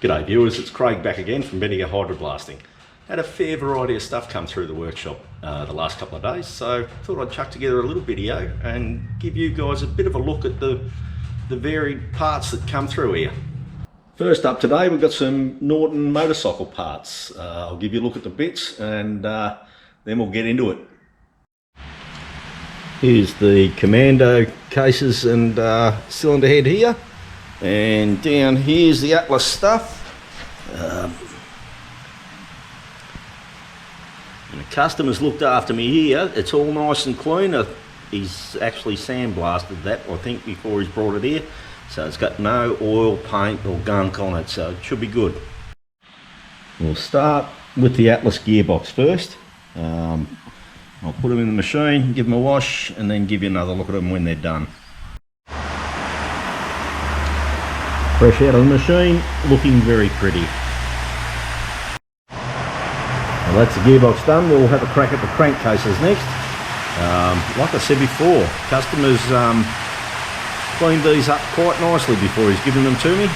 G'day viewers, it's Craig back again from Bendigo Hydroblasting. Had a fair variety of stuff come through the workshop the last couple of days, so thought I'd chuck together a little video and give you guys a bit of a look at the varied parts that come through here. First up today we've got some Norton motorcycle parts. I'll give you a look at the bits and then we'll get into it. Here's the commando cases and cylinder head here. And down here's the Atlas stuff. And the customer's looked after me here. It's all nice and clean. He's actually sandblasted that, I think, before he's brought it here. So it's got no oil, paint or gunk on it, so it should be good. We'll start with the Atlas gearbox first. I'll put them in the machine, give them a wash, and then give you another look at them when they're done. Fresh out of the machine, looking very pretty. Well, that's the gearbox done. We'll have a crack at the crankcases next. Like I said before, customers cleaned these up quite nicely before he's given them to me.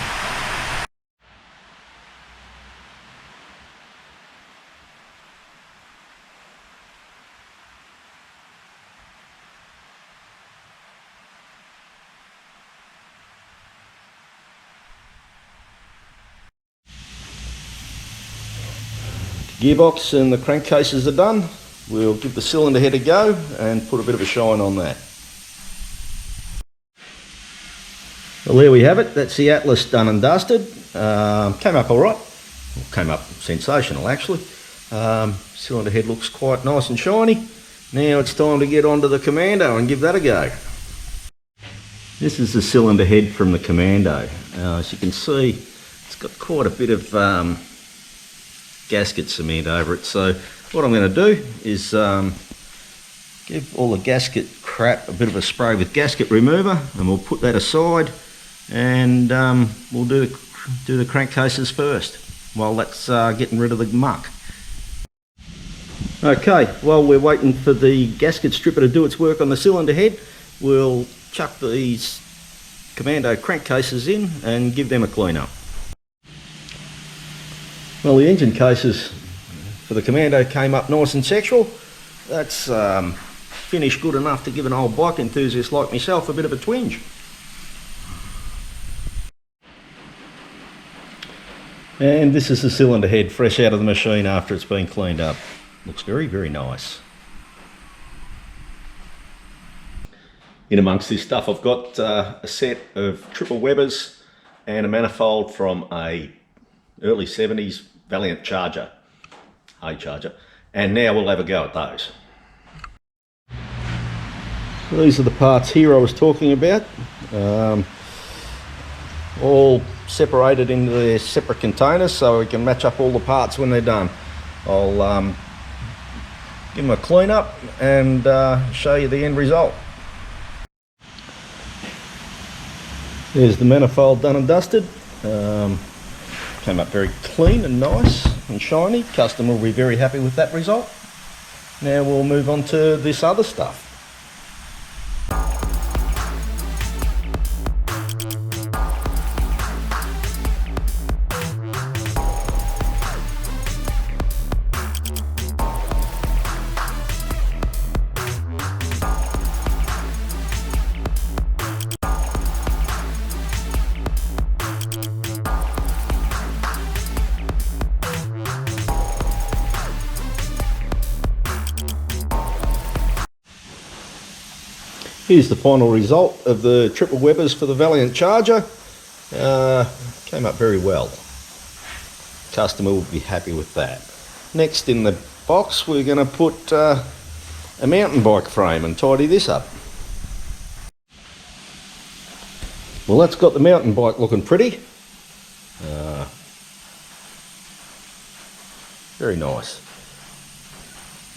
Gearbox and the crankcases are done. We'll give the cylinder head a go and put a bit of a shine on that. Well, there we have it. That's the Atlas done and dusted. Came up alright. Well, came up sensational actually. Cylinder head looks quite nice and shiny. Now it's time to get onto the Commando and give that a go. This is the cylinder head from the Commando. As you can see, it's got quite a bit of gasket cement over it, so what I'm going to do is give all the gasket crap a bit of a spray with gasket remover, and we'll put that aside and we'll do the crankcases first while that's getting rid of the muck. Okay, while we're waiting for the gasket stripper to do its work on the cylinder head, we'll chuck these Commando crankcases in and give them a clean up. Well, the engine cases for the Commando came up nice and sexual. That's finished good enough to give an old bike enthusiast like myself a bit of a twinge. And this is the cylinder head fresh out of the machine after it's been cleaned up. Looks very, very nice. In amongst this stuff I've got a set of triple Webbers and a manifold from a early 70s Valiant Charger, Charger, and now we'll have a go at those. These are the parts here I was talking about, all separated into their separate containers so we can match up all the parts when they're done. I'll give them a clean up and show you the end result. There's the manifold done and dusted. Came up very clean and nice and shiny. Customer will be very happy with that result. Now we'll move on to this other stuff. Here's the final result of the triple Webbers for the Valiant Charger. Came up very well. Customer will be happy with that. Next in the box we're going to put a mountain bike frame and tidy this up. Well, that's got the mountain bike looking pretty. Very nice.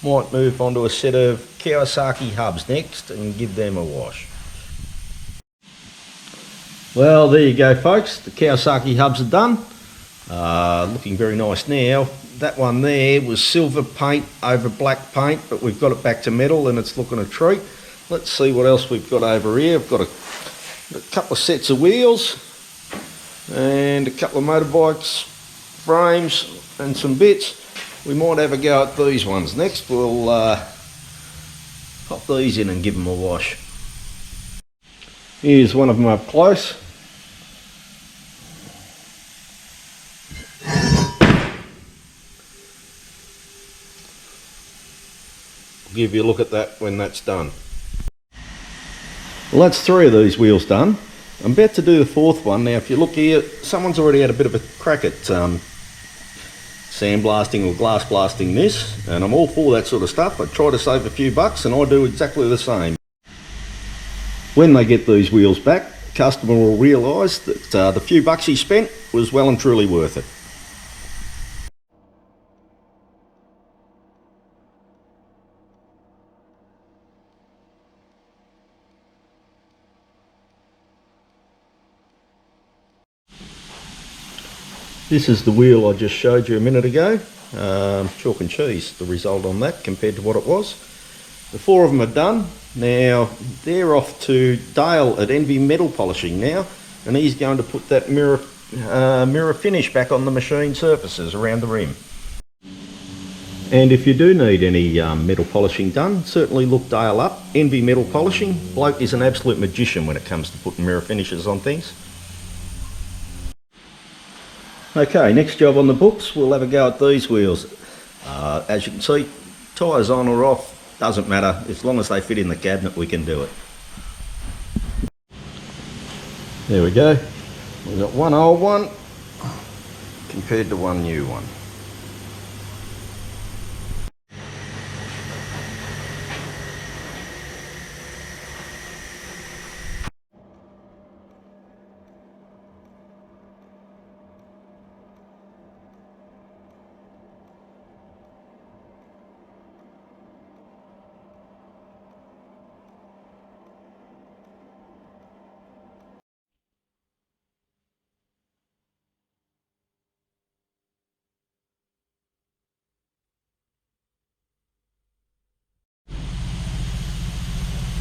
Might move on to a set of Kawasaki hubs next and give them a wash. Well, there you go folks, the Kawasaki hubs are done. Looking very nice now. That one there was silver paint over black paint, but we've got it back to metal and it's looking a treat. Let's see what else we've got over here. I've got a couple of sets of wheels. and a couple of motorbikes, frames and some bits. We might have a go at these ones next. We'll pop these in and give them a wash. Here's one of them up close. I'll give you a look at that when that's done. Well, that's 3 of these wheels done. I'm about to do the 4th one. Now if you look here, someone's already had a bit of a crack at sandblasting or glass blasting this, and I'm all for that sort of stuff. I try to save a few bucks and I do exactly the same. When they get these wheels back, customer will realise that the few bucks he spent was well and truly worth it. This is the wheel I just showed you a minute ago. Chalk and cheese, the result on that compared to what it was. The 4 of them are done. Now they're off to Dale at Envy Metal Polishing now, and he's going to put that mirror finish back on the machine surfaces around the rim. And if you do need any metal polishing done, certainly look Dale up. Envy Metal Polishing. Bloke is an absolute magician when it comes to putting mirror finishes on things. Okay, next job on the books, we'll have a go at these wheels. As you can see, tyres on or off, doesn't matter. As long as they fit in the cabinet, we can do it. There we go. We've got one old one compared to one new one.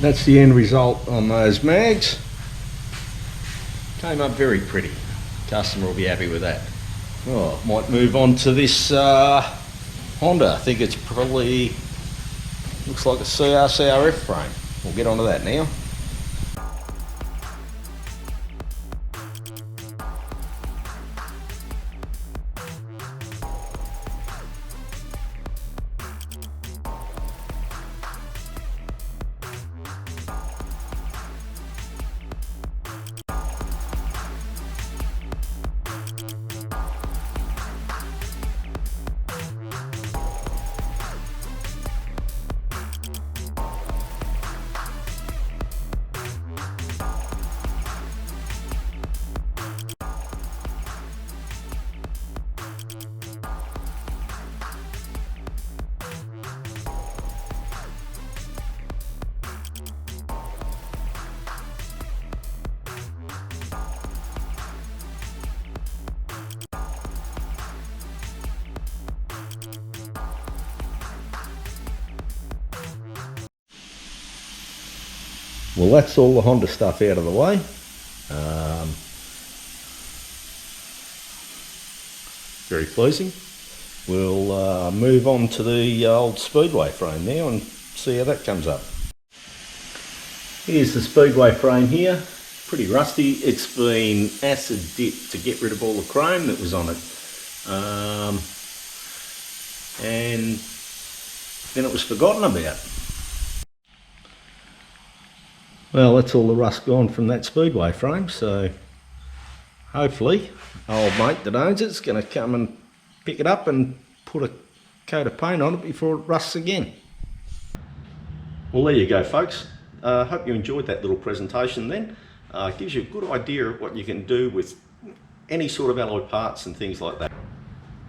That's the end result on those mags. Came up very pretty. Customer will be happy with that. Oh, might move on to this Honda. I think it's probably, looks like a CRF frame. We'll get onto that now. Well, that's all the Honda stuff out of the way. Very pleasing. We'll move on to the old Speedway frame now and see how that comes up. Here's the Speedway frame here. Pretty rusty. It's been acid dipped to get rid of all the chrome that was on it. And then it was forgotten about. Well, that's all the rust gone from that Speedway frame, so hopefully old mate that owns it's going to come and pick it up and put a coat of paint on it before it rusts again. Well, there you go, folks. Hope you enjoyed that little presentation then. It gives you a good idea of what you can do with any sort of alloy parts and things like that.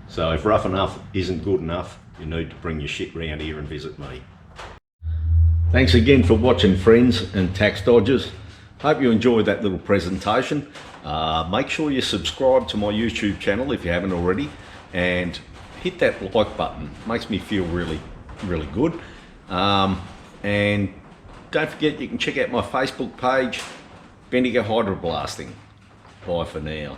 So if rough enough isn't good enough, you need to bring your shit round here and visit me. Thanks again for watching, friends and tax dodgers. Hope you enjoyed that little presentation. Make sure you subscribe to my YouTube channel if you haven't already, and hit that like button. Makes me feel really, really good. And don't forget, you can check out my Facebook page, Bendigo Hydroblasting. Bye for now.